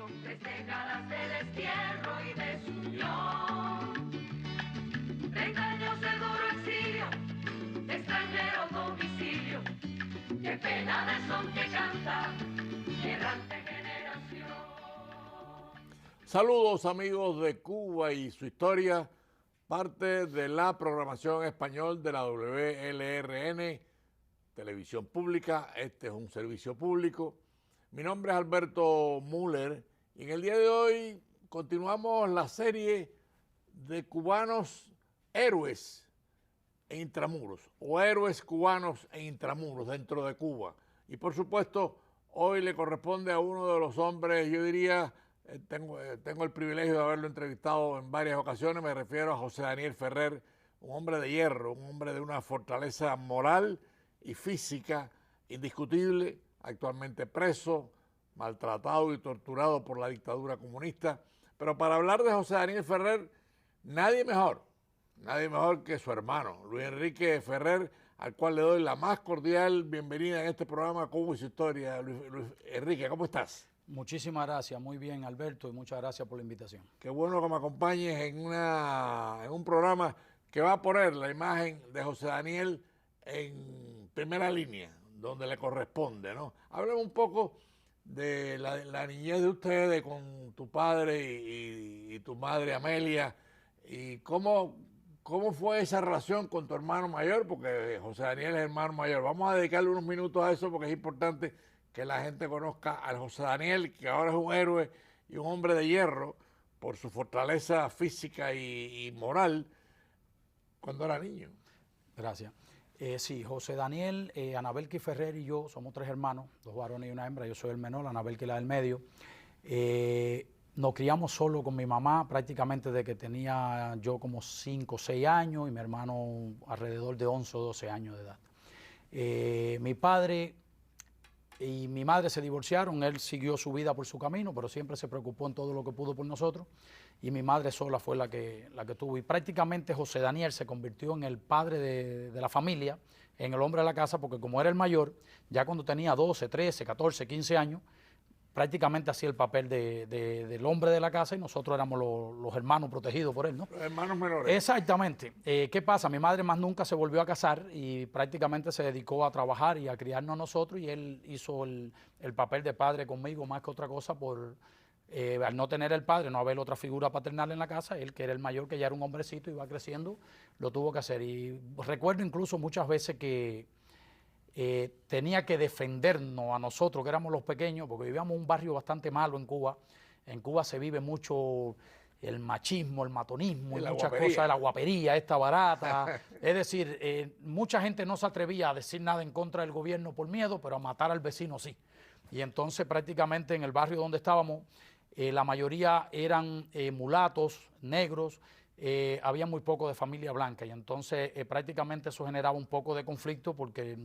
de décadas de destierro y desunión. 30 años de duro exilio, de extranjero domicilio, qué pena de son que canta, errante generación. Saludos amigos de Cuba y su historia, parte de la programación español de la WLRN, Televisión Pública. Este es un servicio público. Mi nombre es Alberto Müller y en el día de hoy continuamos la serie de cubanos héroes en intramuros o héroes cubanos en intramuros dentro de Cuba. Y por supuesto, hoy le corresponde a uno de los hombres, yo diría, tengo el privilegio de haberlo entrevistado en varias ocasiones, me refiero a José Daniel Ferrer, un hombre de hierro, un hombre de una fortaleza moral y física indiscutible, actualmente preso, maltratado y torturado por la dictadura comunista. Pero para hablar de José Daniel Ferrer, nadie mejor que su hermano, Luis Enrique Ferrer, al cual le doy la más cordial bienvenida en este programa Cuba y su historia. Luis Enrique, ¿cómo estás? Muchísimas gracias, muy bien Alberto, y muchas gracias por la invitación. Qué bueno que me acompañes en un programa que va a poner la imagen de José Daniel en primera línea, donde le corresponde, ¿no? Háblame un poco de la niñez de ustedes con tu padre y tu madre Amelia, y cómo fue esa relación con tu hermano mayor, porque José Daniel es hermano mayor. Vamos a dedicarle unos minutos a eso porque es importante que la gente conozca al José Daniel, que ahora es un héroe y un hombre de hierro por su fortaleza física y moral cuando era niño. Gracias. Sí, José Daniel, Anabelki Ferrer y yo somos tres hermanos, dos varones y una hembra. Yo soy el menor, Anabelki la del medio. Nos criamos solo con mi mamá prácticamente desde que tenía yo como 5 o 6 años y mi hermano alrededor de 11 o 12 años de edad. Mi padre y mi madre se divorciaron, él siguió su vida por su camino, pero siempre se preocupó en todo lo que pudo por nosotros, y mi madre sola fue la que tuvo. Y prácticamente José Daniel se convirtió en el padre de la familia, en el hombre de la casa, porque como era el mayor, ya cuando tenía 12, 13, 14, 15 años, prácticamente hacía el papel del hombre de la casa y nosotros éramos los hermanos protegidos por él, ¿no? Los hermanos menores. Exactamente. ¿Qué pasa? Mi madre más nunca se volvió a casar y prácticamente se dedicó a trabajar y a criarnos a nosotros, y él hizo el papel de padre conmigo más que otra cosa por al no tener el padre, no haber otra figura paternal en la casa. Él, que era el mayor, que ya era un hombrecito y iba creciendo, lo tuvo que hacer. Y recuerdo incluso muchas veces que tenía que defendernos a nosotros, que éramos los pequeños, porque vivíamos en un barrio bastante malo en Cuba. En Cuba se vive mucho el machismo, el matonismo y muchas cosas, la guapería, esta barata. Es decir, mucha gente no se atrevía a decir nada en contra del gobierno por miedo, pero a matar al vecino sí. Y entonces prácticamente en el barrio donde estábamos, la mayoría eran mulatos, negros. Había muy poco de familia blanca, y entonces prácticamente eso generaba un poco de conflicto porque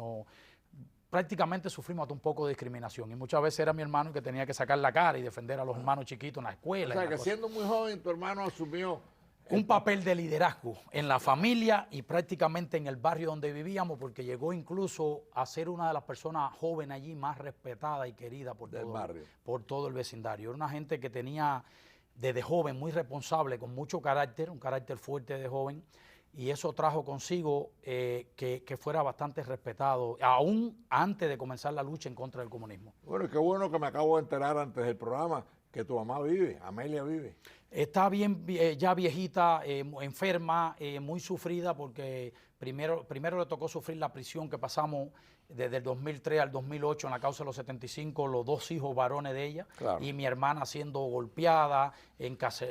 prácticamente sufrimos hasta un poco de discriminación, y muchas veces era mi hermano que tenía que sacar la cara y defender a los hermanos chiquitos en la escuela. O sea, que siendo muy joven tu hermano asumió un papel de liderazgo en la familia y prácticamente en el barrio donde vivíamos, porque llegó incluso a ser una de las personas jóvenes allí más respetada y querida por todo el vecindario. Era una gente que tenía desde joven muy responsable, con mucho carácter, un carácter fuerte de joven, y eso trajo consigo que fuera bastante respetado, aún antes de comenzar la lucha en contra del comunismo. Bueno, qué bueno que me acabo de enterar antes del programa que tu mamá vive, Amelia vive. Está bien, ya viejita, enferma, muy sufrida, porque primero le tocó sufrir la prisión que pasamos desde el 2003 al 2008 en la causa de los 75, los dos hijos varones de ella, claro, y mi hermana siendo golpeada,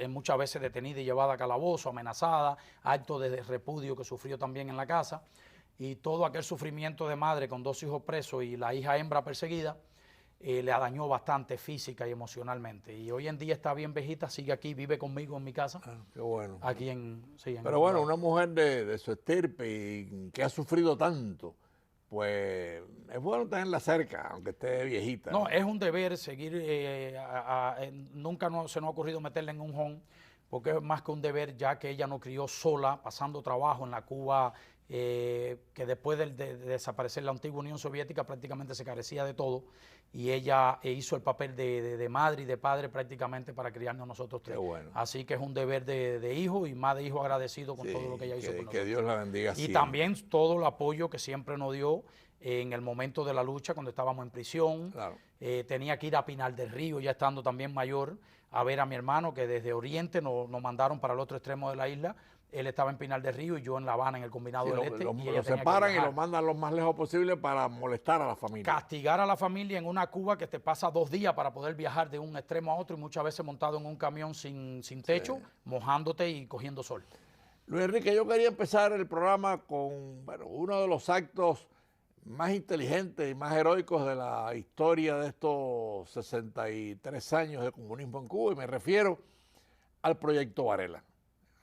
muchas veces detenida y llevada a calabozo, amenazada, actos de repudio que sufrió también en la casa, y todo aquel sufrimiento de madre con dos hijos presos y la hija hembra perseguida, le dañó bastante física y emocionalmente. Y hoy en día está bien viejita, sigue aquí, vive conmigo en mi casa. Qué bueno. Aquí sí, pero bueno, una mujer de su estirpe y que ha sufrido tanto, pues es bueno tenerla cerca, aunque esté viejita. No, es un deber seguir, nunca se nos ha ocurrido meterla en un home, porque es más que un deber, ya que ella nos crió sola, pasando trabajo en la Cuba que después de desaparecer la antigua Unión Soviética prácticamente se carecía de todo, y ella hizo el papel de madre y de padre prácticamente para criarnos nosotros tres. Qué bueno. Así que es un deber de hijo, y más de hijo agradecido con todo lo que ella hizo por nosotros. Que Dios la bendiga Y siempre. también todo el apoyo que siempre nos dio en el momento de la lucha, cuando estábamos en prisión. Claro. Tenía que ir a Pinar del Río, ya estando también mayor, a ver a mi hermano, que desde Oriente nos mandaron para el otro extremo de la isla. Él estaba en Pinar del Río y yo en La Habana, en el Combinado del Este. Y ella Lo separan y lo mandan lo más lejos posible para molestar a la familia. Castigar a la familia en una Cuba que te pasa 2 días para poder viajar de un extremo a otro, y muchas veces montado en un camión sin techo, mojándote y cogiendo sol. Luis Enrique, yo quería empezar el programa con uno de los actos más inteligentes y más heroicos de la historia de estos 63 años de comunismo en Cuba, y me refiero al Proyecto Varela,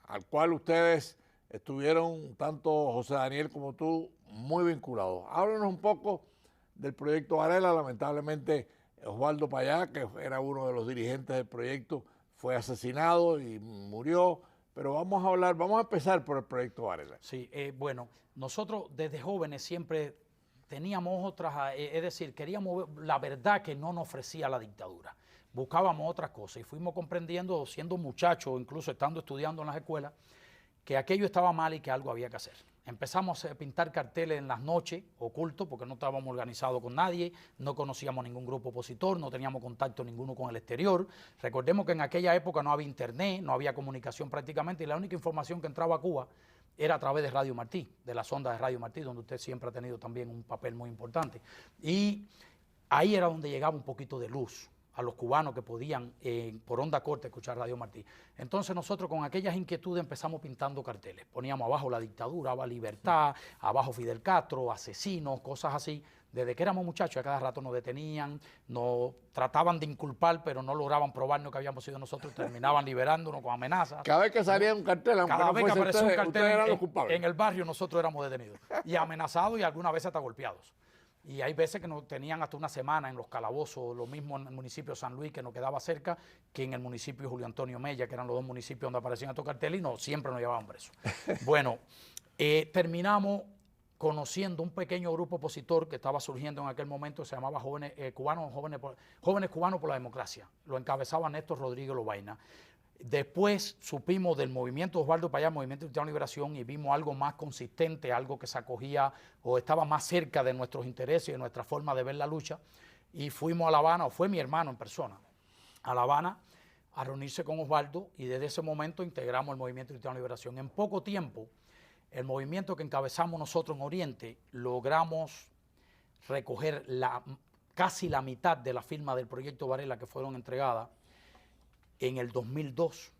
al cual ustedes estuvieron, tanto José Daniel como tú, muy vinculados. Háblanos un poco del Proyecto Varela. Lamentablemente, Osvaldo Payá, que era uno de los dirigentes del proyecto, fue asesinado y murió. Pero vamos a empezar por el Proyecto Varela. Sí, bueno, nosotros desde jóvenes siempre teníamos otras, es decir, queríamos la verdad que no nos ofrecía la dictadura. Buscábamos otras cosas y fuimos comprendiendo, siendo muchachos, incluso estando estudiando en las escuelas, que aquello estaba mal y que algo había que hacer. Empezamos a pintar carteles en las noches, ocultos, porque no estábamos organizados con nadie, no conocíamos ningún grupo opositor, no teníamos contacto ninguno con el exterior. Recordemos que en aquella época no había internet, no había comunicación prácticamente, y la única información que entraba a Cuba era a través de Radio Martí, de las ondas de Radio Martí, donde usted siempre ha tenido también un papel muy importante. Y ahí era donde llegaba un poquito de luz a los cubanos que podían por onda corta escuchar Radio Martí. Entonces nosotros con aquellas inquietudes empezamos pintando carteles. Poníamos abajo la dictadura, abajo libertad, abajo Fidel Castro, asesinos, cosas así. Desde que éramos muchachos, a cada rato nos detenían, nos trataban de inculpar, pero no lograban probarnos que habíamos sido nosotros, terminaban liberándonos con amenazas. Cada vez que salía un cartel, aunque Cada no vez que fuese aparecía un ustedes eran los cartel culpables. en el barrio, nosotros éramos detenidos y amenazados, y algunas veces hasta golpeados. Y hay veces que nos tenían hasta una semana en los calabozos, lo mismo en el municipio de San Luis, que nos quedaba cerca, que en el municipio de Julio Antonio Mella, que eran los dos municipios donde aparecían estos carteles, y siempre nos llevaban presos. Bueno, terminamos conociendo un pequeño grupo opositor que estaba surgiendo en aquel momento, se llamaba Jóvenes Cubanos por la Democracia. Lo encabezaba Néstor Rodríguez Lobaina. Después supimos del movimiento Osvaldo Payá, Movimiento Cristiano de Liberación, y vimos algo más consistente, algo que se acogía o estaba más cerca de nuestros intereses y de nuestra forma de ver la lucha, y fuimos a La Habana, o fue mi hermano en persona, a La Habana a reunirse con Osvaldo, y desde ese momento integramos el Movimiento Cristiano de Liberación. En poco tiempo, el movimiento que encabezamos nosotros en Oriente, logramos recoger casi la mitad de la firma del Proyecto Varela que fueron entregadas. En el 2002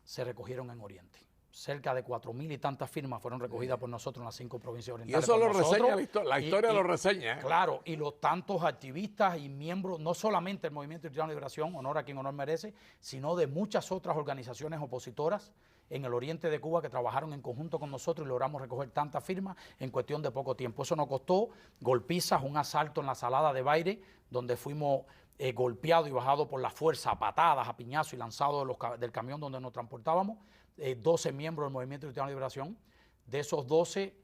se recogieron en Oriente. Cerca de 4.000 y tantas firmas fueron recogidas por nosotros en las 5 provincias orientales. Y eso lo reseña la historia, lo reseña. Claro, y los tantos activistas y miembros, no solamente del Movimiento Cristiano de Liberación, honor a quien honor merece, sino de muchas otras organizaciones opositoras en el oriente de Cuba que trabajaron en conjunto con nosotros, y logramos recoger tantas firmas en cuestión de poco tiempo. Eso nos costó golpizas, un asalto en la Salada de Baire, donde fuimos golpeados y bajados por la fuerza, a patadas, a piñazos, y lanzados del camión donde nos transportábamos. 12 miembros del Movimiento Cristiano de Liberación. De esos 12,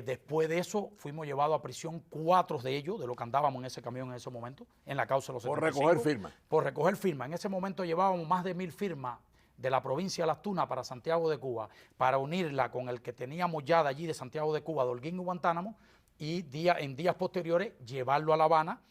después de eso, fuimos llevados a prisión 4 de ellos, de los que andábamos en ese camión en ese momento, en la causa de los 75. Por recoger firmas. Por recoger firmas. En ese momento llevábamos más de 1.000 firmas de la provincia de Las Tunas para Santiago de Cuba, para unirla con el que teníamos ya de allí, de Santiago de Cuba, de Holguín y Guantánamo, y en días posteriores llevarlo a La Habana,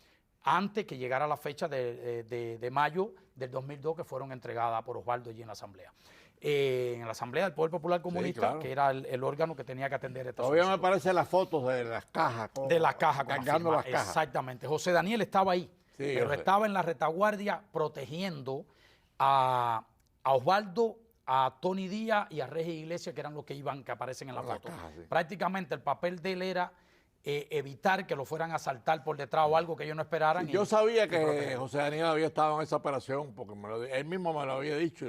antes que llegara la fecha de mayo del 2002, que fueron entregadas por Osvaldo allí en la Asamblea. En la Asamblea del Poder Popular Comunista, sí, claro, que era el órgano que tenía que atender esta Todavía me aparecen las fotos de las cajas. De las cajas, cargando las cajas. Exactamente. José Daniel estaba ahí, sí, pero estaba en la retaguardia protegiendo a Osvaldo, a Tony Díaz y a Regis Iglesias, que eran los que aparecen en la foto. Caja, sí. Prácticamente el papel de él era evitar que lo fueran a asaltar por detrás o algo que ellos no esperaran. Sí, yo sabía que José Daniel había estado en esa operación porque él mismo me lo había dicho,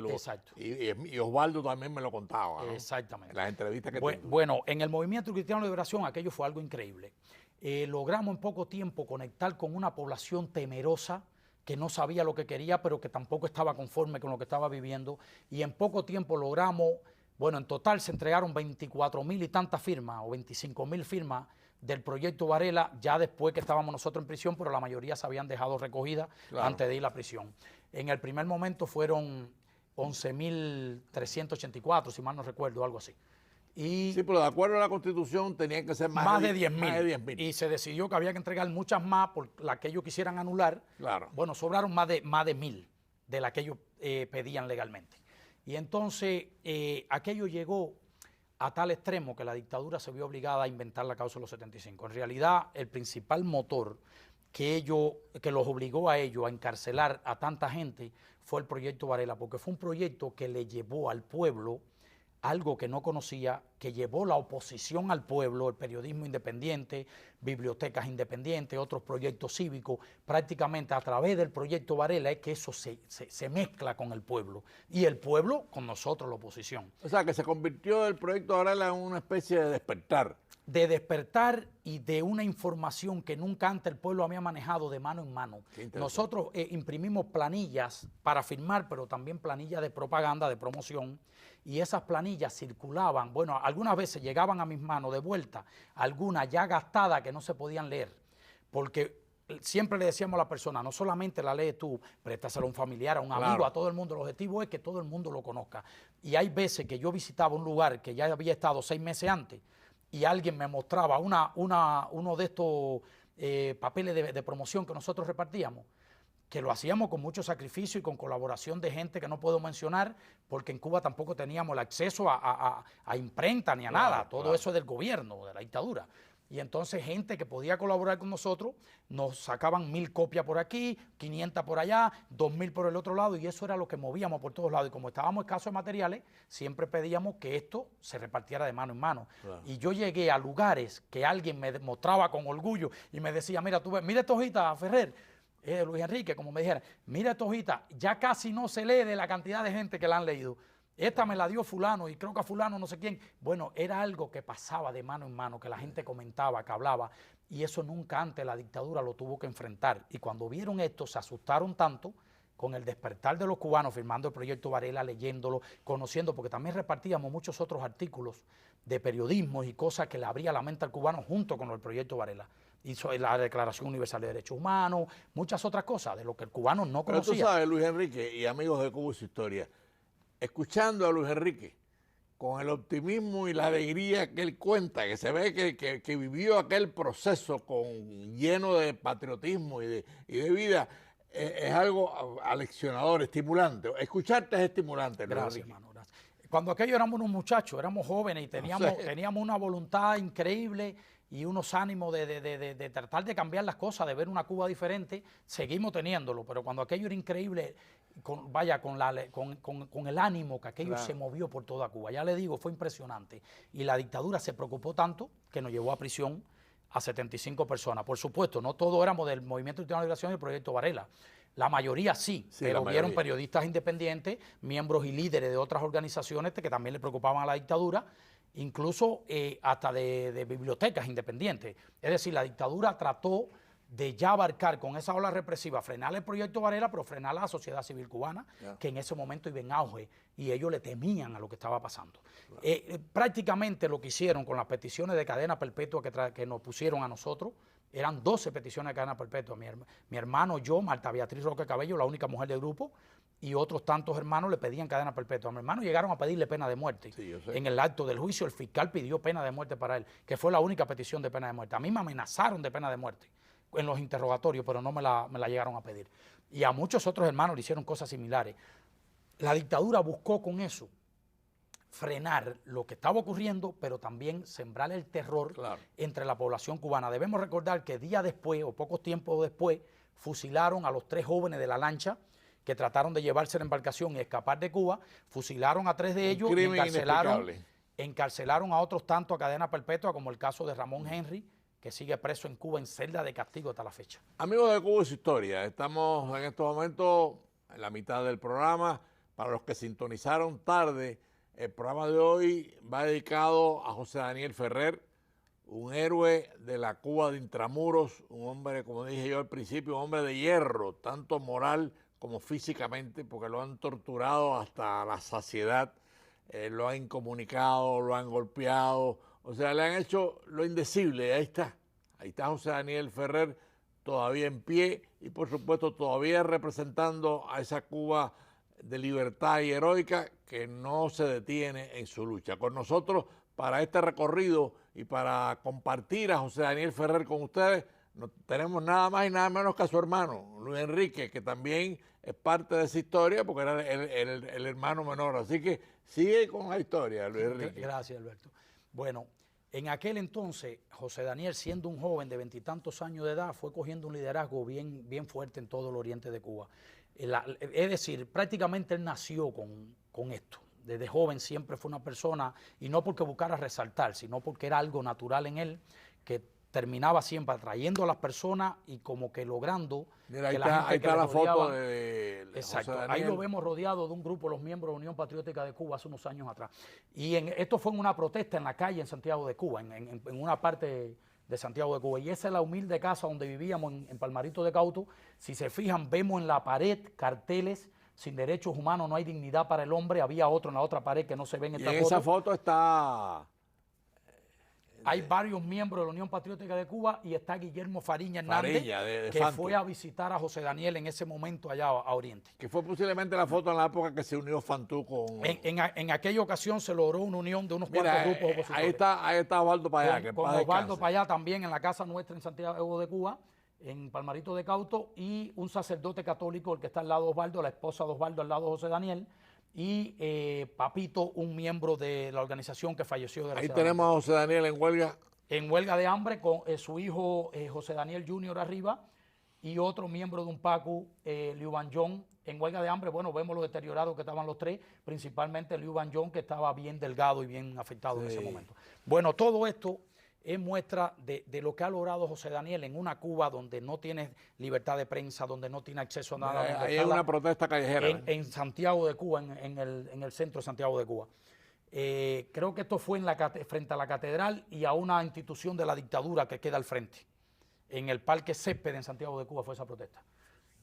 y Osvaldo también me lo contaba, ¿no? Exactamente. En las entrevistas que bueno, en el Movimiento Cristiano de Liberación aquello fue algo increíble. Logramos en poco tiempo conectar con una población temerosa que no sabía lo que quería, pero que tampoco estaba conforme con lo que estaba viviendo, y en poco tiempo logramos Bueno, en total se entregaron 24.000 y tantas firmas o 25.000 firmas del proyecto Varela, ya después que estábamos nosotros en prisión, pero la mayoría se habían dejado recogidas antes de ir a la prisión. En el primer momento fueron 11.384, si mal no recuerdo, algo así. Y sí, pero de acuerdo a la Constitución tenían que ser más de de 10.000. Y se decidió que había que entregar muchas más por las que ellos quisieran anular. Claro. Bueno, sobraron más de 1.000 de las que ellos pedían legalmente. Y entonces aquello llegó a tal extremo que la dictadura se vio obligada a inventar la causa de los 75. En realidad, el principal motor que los obligó a ellos a encarcelar a tanta gente fue el proyecto Varela, porque fue un proyecto que le llevó al pueblo algo que no conocía, que llevó la oposición al pueblo, el periodismo independiente, bibliotecas independientes, otros proyectos cívicos. Prácticamente a través del proyecto Varela es que eso se mezcla con el pueblo y el pueblo con nosotros, la oposición. O sea, que se convirtió el proyecto Varela en una especie de despertar. De despertar y de una información que nunca antes el pueblo había manejado de mano en mano. Nosotros imprimimos planillas para firmar, pero también planillas de propaganda, de promoción, y esas planillas circulaban, bueno, algunas veces llegaban a mis manos de vuelta, algunas ya gastadas que no se podían leer, porque siempre le decíamos a la persona, no solamente la lees tú, préstaselo a un familiar, a un amigo, a todo el mundo. El objetivo es que todo el mundo lo conozca. Y hay veces que yo visitaba un lugar que ya había estado 6 meses antes y alguien me mostraba uno de estos papeles de promoción que nosotros repartíamos, que lo hacíamos con mucho sacrificio y con colaboración de gente que no puedo mencionar, porque en Cuba tampoco teníamos el acceso a imprenta ni a nada, todo eso es del gobierno, de la dictadura. Y entonces gente que podía colaborar con nosotros, nos sacaban 1.000 copias por aquí, 500 por allá, 2.000 por el otro lado, y eso era lo que movíamos por todos lados. Y como estábamos escasos de materiales, siempre pedíamos que esto se repartiera de mano en mano. Claro. Y yo llegué a lugares que alguien me mostraba con orgullo y me decía, mira, tú ves, mira esta hojita, Ferrer, Luis Enrique, como me dijera, mira esta hojita, ya casi no se lee de la cantidad de gente que la han leído. Esta me la dio fulano y creo que a fulano no sé quién. Bueno, era algo que pasaba de mano en mano, que la gente comentaba, que hablaba, y eso nunca antes la dictadura lo tuvo que enfrentar. Y cuando vieron esto se asustaron tanto con el despertar de los cubanos firmando el proyecto Varela, leyéndolo, conociendo, porque también repartíamos muchos otros artículos de periodismo y cosas que le abría la mente al cubano junto con el proyecto Varela. Hizo la Declaración Universal de Derechos Humanos, muchas otras cosas de lo que el cubano no conocía. Pero tú sabes, Luis Enrique y amigos de Cuba y su historia, escuchando a Luis Enrique, con el optimismo y la alegría que él cuenta, que se ve que vivió aquel proceso lleno de patriotismo y de vida, es algo aleccionador, estimulante. Escucharte es estimulante. Gracias, hermano, gracias. Cuando aquello éramos unos muchachos, éramos jóvenes y teníamos una voluntad increíble y unos ánimos de tratar de cambiar las cosas, de ver una Cuba diferente, seguimos teniéndolo, pero cuando aquello era increíble, con el ánimo que aquello se movió por toda Cuba. Ya le digo, fue impresionante. Y la dictadura se preocupó tanto que nos llevó a prisión a 75 personas. Por supuesto, no todos éramos del Movimiento Cristiano de Liberación y el Proyecto Varela. La mayoría sí, pero hubieron periodistas independientes, miembros y líderes de otras organizaciones que también le preocupaban a la dictadura, incluso hasta de bibliotecas independientes. Es decir, la dictadura trató de ya abarcar con esa ola represiva, frenar el proyecto Varela, pero frenar a la sociedad civil cubana, que en ese momento iba en auge, y ellos le temían a lo que estaba pasando. Prácticamente lo que hicieron con las peticiones de cadena perpetua que nos pusieron a nosotros, eran 12 peticiones de cadena perpetua. Mi hermano, yo, Marta Beatriz Roque Cabello, la única mujer del grupo, y otros tantos hermanos le pedían cadena perpetua. A mi hermano llegaron a pedirle pena de muerte. Sí, en el acto del juicio el fiscal pidió pena de muerte para él, que fue la única petición de pena de muerte. A mí me amenazaron de pena de muerte en los interrogatorios, pero no me la llegaron a pedir. Y a muchos otros hermanos le hicieron cosas similares. La dictadura buscó con eso frenar lo que estaba ocurriendo, pero también sembrar el terror entre la población cubana. Debemos recordar que días después, o pocos tiempos después, fusilaron a los 3 jóvenes de la lancha que trataron de llevarse la embarcación y escapar de Cuba, fusilaron a 3 de ellos y encarcelaron a otros tantos a cadena perpetua, como el caso de Ramón Henry, que sigue preso en Cuba en celda de castigo hasta la fecha. Amigos de Cuba y su historia, estamos en estos momentos en la mitad del programa. Para los que sintonizaron tarde, el programa de hoy va dedicado a José Daniel Ferrer, un héroe de la Cuba de intramuros, un hombre, como dije yo al principio, un hombre de hierro, tanto moral como físicamente, porque lo han torturado hasta la saciedad. lo han incomunicado, lo han golpeado, o sea, le han hecho lo indecible. Ahí está José Daniel Ferrer todavía en pie y por supuesto todavía representando a esa Cuba de libertad y heroica que no se detiene en su lucha. Con nosotros para este recorrido y para compartir a José Daniel Ferrer con ustedes, no tenemos nada más y nada menos que a su hermano, Luis Enrique, que también es parte de esa historia porque era el hermano menor. Así que sigue con la historia, Luis Enrique. Gracias, Alberto. Bueno, en aquel entonces, José Daniel, siendo un joven de 20 y tantos años de edad, fue cogiendo un liderazgo bien fuerte en todo el oriente de Cuba. Es decir, prácticamente él nació con esto. Desde joven siempre fue una persona, y no porque buscara resaltar, sino porque era algo natural en él, que terminaba siempre atrayendo a las personas y como que logrando. Mira, que ahí está la foto de exacto, José ahí Daniel. lo vemos rodeado de un grupo, los miembros de la Unión Patriótica de Cuba, hace unos años atrás. Y esto fue en una protesta en la calle en Santiago de Cuba, en una parte de Santiago de Cuba. Y esa es la humilde casa donde vivíamos en Palmarito de Cauto. Si se fijan, vemos en la pared carteles: sin derechos humanos no hay dignidad para el hombre. Había otro en la otra pared que no se ve en esta foto. Y en esa foto está... Hay varios miembros de la Unión Patriótica de Cuba y está Guillermo Fariña Hernández, que Fanti, fue a visitar a José Daniel en ese momento allá a Oriente. que fue posiblemente la foto en la época que se unió Fantú con... En aquella ocasión se logró una unión de unos cuantos grupos opositores. Ahí está Osvaldo Payá. Con Osvaldo Payá también en la casa nuestra en Santiago de Cuba, en Palmarito de Cauto, y un sacerdote católico, el que está al lado de Osvaldo, la esposa de Osvaldo al lado de José Daniel, y Papito, un miembro de la organización que falleció. Ahí tenemos a José Daniel en huelga. En huelga de hambre con su hijo José Daniel Jr. arriba y otro miembro de un PACU, Liu Banjón, en huelga de hambre. Bueno, vemos lo deteriorados que estaban los tres, principalmente Liu Banjón, que estaba bien delgado y bien afectado en ese momento. Bueno, todo esto es muestra de lo que ha logrado José Daniel en una Cuba donde no tiene libertad de prensa, donde no tiene acceso a nada. Ahí hay una protesta callejera. En Santiago de Cuba, en el centro de Santiago de Cuba. Creo que esto fue frente a la catedral y a una institución de la dictadura que queda al frente. En el Parque Césped en Santiago de Cuba fue esa protesta.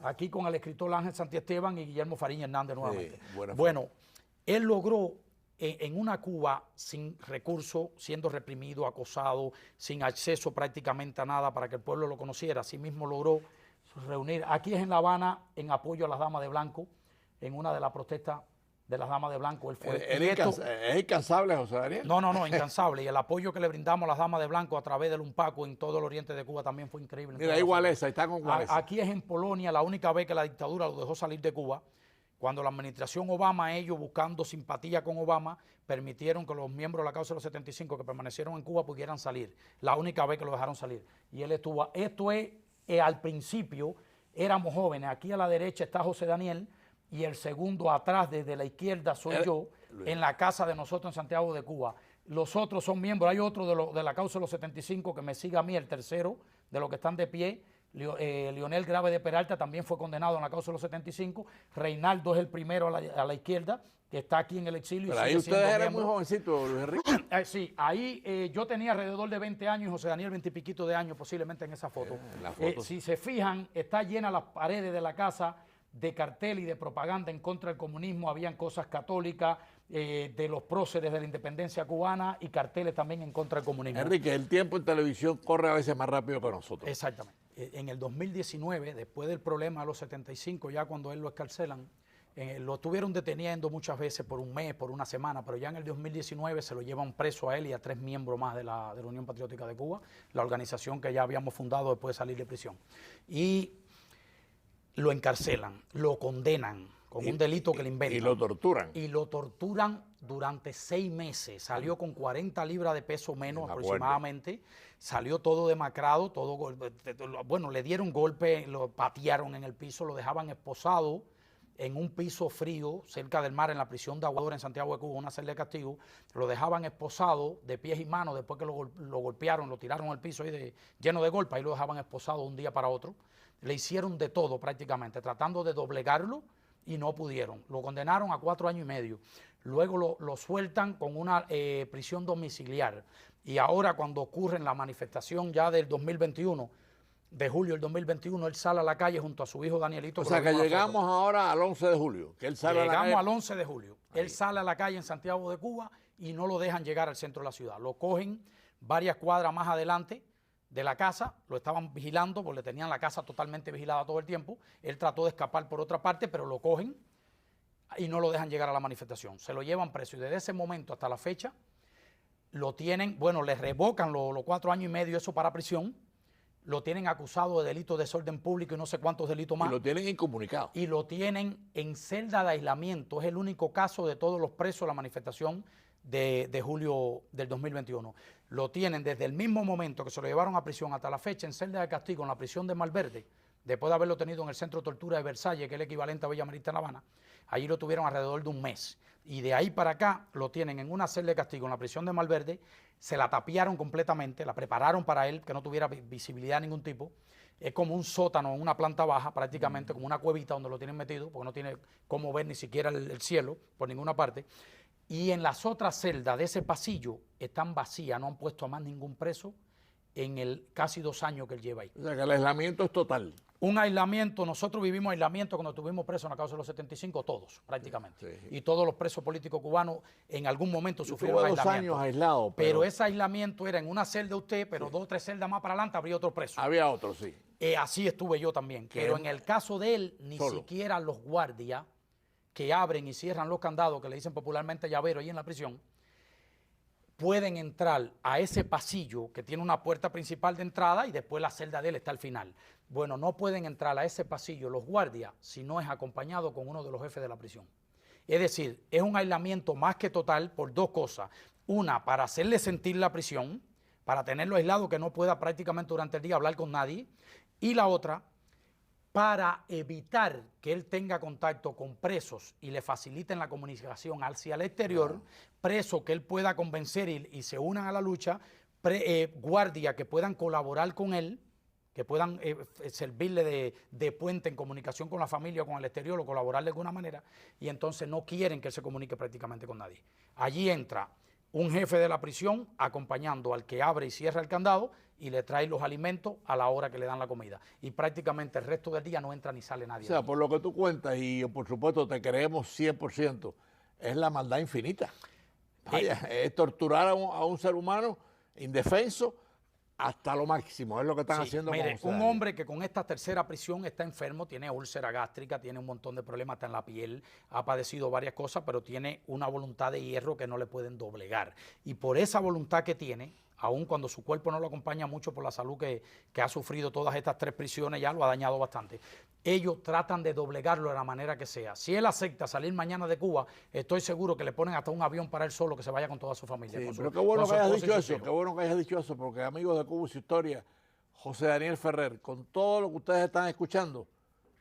Aquí con el escritor Ángel Santiesteban y Guillermo Fariña Hernández nuevamente. Bueno, él logró en una Cuba sin recursos, siendo reprimido, acosado, sin acceso prácticamente a nada para que el pueblo lo conociera. Asimismo logró reunir, aquí es en La Habana, en apoyo a las damas de blanco, en una de las protestas de las damas de blanco. Él fue. ¿Es incansable, José Daniel? No, incansable. Y el apoyo que le brindamos a las damas de blanco a través del UNPACO en todo el oriente de Cuba también fue increíble. Mira, igual esa, está con Gualesa. Aquí es en Polonia, la única vez que la dictadura lo dejó salir de Cuba. Cuando la administración Obama, ellos buscando simpatía con Obama, permitieron que los miembros de la causa de los 75 que permanecieron en Cuba pudieran salir. La única vez que lo dejaron salir. Y él estuvo. Esto es, al principio, éramos jóvenes. Aquí a la derecha está José Daniel y el segundo atrás, desde la izquierda, soy yo, en la casa de nosotros en Santiago de Cuba. Los otros son miembros. Hay otro de la causa de los 75 que me sigue a mí, el tercero de los que están de pie. Leonel Grave de Peralta también fue condenado en la causa de los 75. Reinaldo es el primero a la izquierda, que está aquí en el exilio. Pero ahí ustedes eran muy jovencitos, Luis Enrique. Sí, ahí yo tenía alrededor de 20 años y José Daniel 20 y piquito de años posiblemente en esa foto. Si se fijan, está llena las paredes de la casa de cartel y de propaganda en contra del comunismo. Habían cosas católicas, de los próceres de la independencia cubana y carteles también en contra del comunismo. Enrique, el tiempo en televisión corre a veces más rápido que nosotros. Exactamente. En el 2019, después del problema de los 75, ya cuando él lo escarcelan, lo estuvieron deteniendo muchas veces por un mes, por una semana, pero ya en el 2019 se lo llevan preso a él y a 3 miembros más de la Unión Patriótica de Cuba, la organización que ya habíamos fundado después de salir de prisión. Y lo encarcelan, lo condenan con un delito que le inventan. Y lo torturan. Y lo torturan durante 6 meses. Salió con 40 libras de peso menos aproximadamente. Salió todo demacrado, bueno, le dieron golpe, lo patearon en el piso, lo dejaban esposado en un piso frío cerca del mar en la prisión de Aguadora en Santiago de Cuba, una celda de castigo. Lo dejaban esposado de pies y manos después que lo golpearon, lo tiraron al piso ahí lleno de golpes, ahí lo dejaban esposado un día para otro. Le hicieron de todo prácticamente, tratando de doblegarlo y no pudieron. Lo condenaron a 4 años y medio. Luego lo sueltan con una prisión domiciliar. Y ahora cuando ocurre la manifestación ya del 2021, de julio del 2021, él sale a la calle junto a su hijo Danielito. O sea que llegamos ahora al 11 de julio, que él sale a la calle. Llegamos al 11 de julio. Él sale a la calle en Santiago de Cuba y no lo dejan llegar al centro de la ciudad. Lo cogen varias cuadras más adelante de la casa, lo estaban vigilando porque tenían la casa totalmente vigilada todo el tiempo. Él trató de escapar por otra parte, pero lo cogen y no lo dejan llegar a la manifestación. Se lo llevan preso y desde ese momento hasta la fecha lo tienen, bueno, le revocan los 4 años y medio eso para prisión. Lo tienen acusado de delito de desorden público y no sé cuántos delitos más. Y lo tienen incomunicado. Y lo tienen en celda de aislamiento. Es el único caso de todos los presos de la manifestación de julio del 2021. Lo tienen desde el mismo momento que se lo llevaron a prisión hasta la fecha en celda de castigo en la prisión de Malverde, después de haberlo tenido en el centro de tortura de Versalles, que es el equivalente a Villa Marista en La Habana. Allí lo tuvieron alrededor de un mes. Y de ahí para acá lo tienen en una celda de castigo en la prisión de Malverde. Se la tapiaron completamente, la prepararon para él, que no tuviera visibilidad de ningún tipo. Es como un sótano en una planta baja, prácticamente, como una cuevita donde lo tienen metido, porque no tiene cómo ver ni siquiera el cielo por ninguna parte. Y en las otras celdas de ese pasillo están vacías, no han puesto a más ningún preso en el casi 2 años que él lleva ahí. O sea que el aislamiento es total. Un aislamiento, nosotros vivimos aislamiento cuando estuvimos presos en la causa de los 75, todos, prácticamente. Sí. Y todos los presos políticos cubanos en algún momento sufrieron Estuvo 2 aislamiento. años aislado. Pero ese aislamiento era en una celda usted, pero 2 o 3 celdas más para adelante habría otro preso. Había otro, sí. Así estuve yo también. Pero en el caso de él, ni Solo. siquiera los guardias que abren y cierran los candados, que le dicen popularmente llavero ahí en la prisión, pueden entrar a ese pasillo que tiene una puerta principal de entrada y después la celda de él está al final. Bueno, no pueden entrar a ese pasillo los guardias si no es acompañado con uno de los jefes de la prisión. Es decir, es un aislamiento más que total por 2 cosas. Una, para hacerle sentir la prisión, para tenerlo aislado, que no pueda prácticamente durante el día hablar con nadie. Y la otra, para evitar que él tenga contacto con presos y le faciliten la comunicación hacia el exterior, presos que él pueda convencer y se unan a la lucha, guardias que puedan colaborar con él, que puedan servirle de puente en comunicación con la familia o con el exterior o colaborar de alguna manera, y entonces no quieren que él se comunique prácticamente con nadie. Allí entra un jefe de la prisión acompañando al que abre y cierra el candado y le trae los alimentos a la hora que le dan la comida. Y prácticamente el resto del día no entra ni sale nadie. O sea, por lo que tú cuentas, y por supuesto te creemos 100%, es la maldad infinita. Vaya, es torturar a un ser humano indefenso hasta lo máximo. Es lo que están haciendo con mire, ustedes. un hombre que con esta tercera prisión está enfermo, tiene úlcera gástrica, tiene un montón de problemas hasta en la piel, ha padecido varias cosas, pero tiene una voluntad de hierro que no le pueden doblegar. Y por esa voluntad que tiene, aun cuando su cuerpo no lo acompaña mucho por la salud que ha sufrido todas estas 3 prisiones, ya lo ha dañado bastante, ellos tratan de doblegarlo de la manera que sea. Si él acepta salir mañana de Cuba, estoy seguro que le ponen hasta un avión para él solo que se vaya con toda su familia. Sí, con pero su, qué bueno con que su hayas esposa y dicho sus eso, hijos. qué bueno que hayas dicho eso, porque amigos de Cuba y su historia, José Daniel Ferrer, con todo lo que ustedes están escuchando,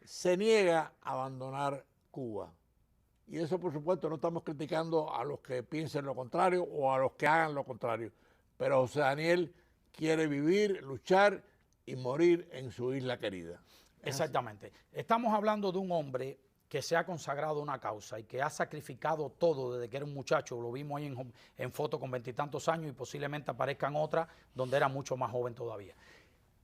se niega a abandonar Cuba. Y eso, por supuesto, no estamos criticando a los que piensen lo contrario o a los que hagan lo contrario. Pero José Daniel quiere vivir, luchar y morir en su isla querida. Exactamente. Estamos hablando de un hombre que se ha consagrado a una causa y que ha sacrificado todo desde que era un muchacho. Lo vimos ahí en foto con 20 y tantos años y posiblemente aparezcan otras donde era mucho más joven todavía.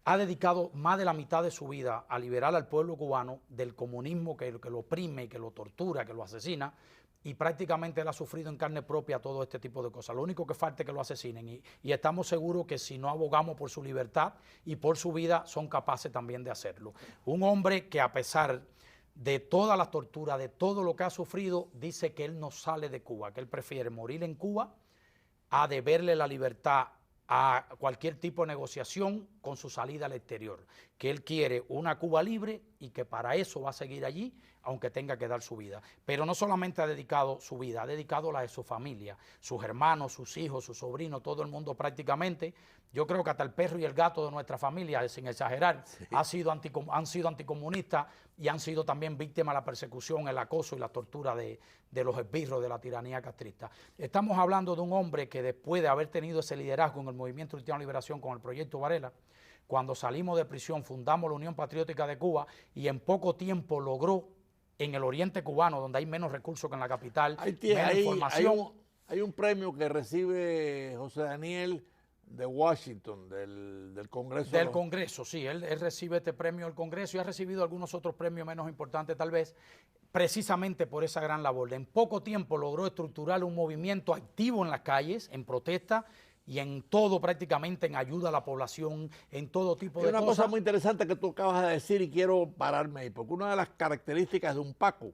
Ha dedicado más de la mitad de su vida a liberar al pueblo cubano del comunismo que lo oprime, que lo tortura, que lo asesina, y prácticamente él ha sufrido en carne propia todo este tipo de cosas. Lo único que falta es que lo asesinen y estamos seguros que si no abogamos por su libertad y por su vida, son capaces también de hacerlo. Un hombre que a pesar de todas las torturas, de todo lo que ha sufrido, dice que él no sale de Cuba, que él prefiere morir en Cuba a deberle la libertad a cualquier tipo de negociación con su salida al exterior, que él quiere una Cuba libre y que para eso va a seguir allí, aunque tenga que dar su vida. Pero no solamente ha dedicado su vida, ha dedicado la de su familia, sus hermanos, sus hijos, sus sobrinos, todo el mundo prácticamente. Yo creo que hasta el perro y el gato de nuestra familia, sin exagerar, han sido anticomunistas y han sido también víctimas de la persecución, el acoso y la tortura de los esbirros de la tiranía castrista. Estamos hablando de un hombre que después de haber tenido ese liderazgo en el Movimiento Cristiano de Liberación con el Proyecto Varela, cuando salimos de prisión fundamos la Unión Patriótica de Cuba y en poco tiempo logró en el oriente cubano, donde hay menos recursos que en la capital, menos información. Hay un premio que recibe José Daniel de Washington, del Congreso. Del Congreso, sí, él recibe este premio del Congreso y ha recibido algunos otros premios menos importantes tal vez, precisamente por esa gran labor. En poco tiempo logró estructurar un movimiento activo en las calles, en protesta y en todo prácticamente, en ayuda a la población, en todo tipo de cosas. Hay una cosa muy interesante que tú acabas de decir y quiero pararme ahí, porque una de las características de un Paco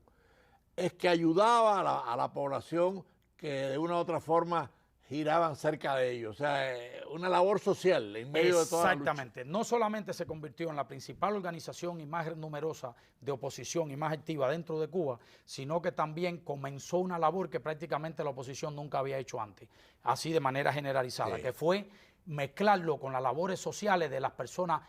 es que ayudaba a la población que de una u otra forma giraban cerca de ellos. O sea, una labor social en medio de toda la lucha. Exactamente. No solamente se convirtió en la principal organización y más numerosa de oposición y más activa dentro de Cuba, sino que también comenzó una labor que prácticamente la oposición nunca había hecho antes, así de manera generalizada, Sí. que fue mezclarlo con las labores sociales de las personas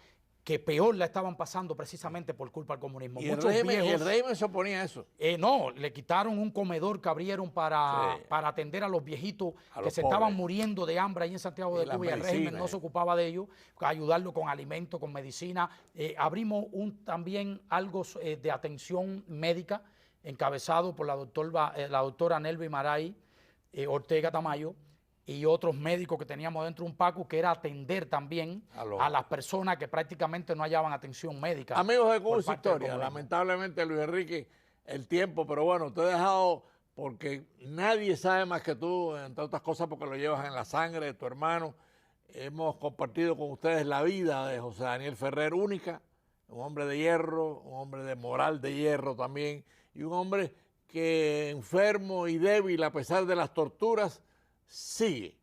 que peor la estaban pasando precisamente por culpa del comunismo. Y el Muchos viejos, régimen se oponía a eso. no, le quitaron un comedor que abrieron para Sí. atender a los viejitos A que los se pobres. estaban muriendo de hambre ahí en Santiago Y de las Cuba y el régimen medicinas, no se ocupaba de ellos, ayudarlo con alimentos, con medicina. Abrimos también algo de atención médica encabezado por la doctora Nelvi Maray Ortega Tamayo y otros médicos que teníamos dentro de un PACU, que era atender también a las personas que prácticamente no hallaban atención médica. Amigos de Cuba por y su parte del historia, comunismo. lamentablemente Luis Enrique, el tiempo, pero bueno, te he dejado porque nadie sabe más que tú, entre otras cosas porque lo llevas en la sangre de tu hermano. Hemos compartido con ustedes la vida de José Daniel Ferrer, única, un hombre de hierro, un hombre de moral de hierro también, y un hombre que enfermo y débil a pesar de las torturas, sigue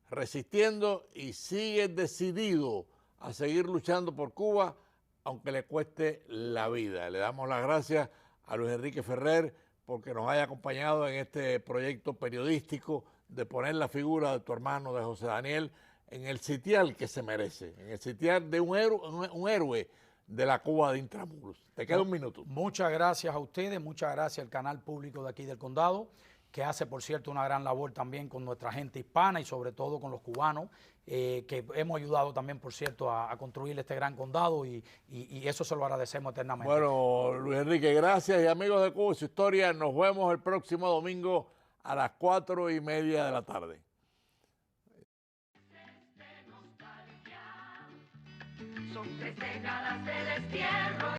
resistiendo y sigue decidido a seguir luchando por Cuba, aunque le cueste la vida. Le damos las gracias a Luis Enrique Ferrer porque nos haya acompañado en este proyecto periodístico de poner la figura de tu hermano, de José Daniel, en el sitial que se merece, en el sitial de un héroe de la Cuba de Intramuros. Te queda un minuto. Muchas gracias a ustedes, muchas gracias al canal público de aquí del condado, que hace, por cierto, una gran labor también con nuestra gente hispana y sobre todo con los cubanos, que hemos ayudado también, por cierto, a construir este gran condado y eso se lo agradecemos eternamente. Bueno, Luis Enrique, gracias. Y amigos de Cuba y su historia, nos vemos el próximo domingo a las 4:30 de la tarde. Son 3 décadas de destierro.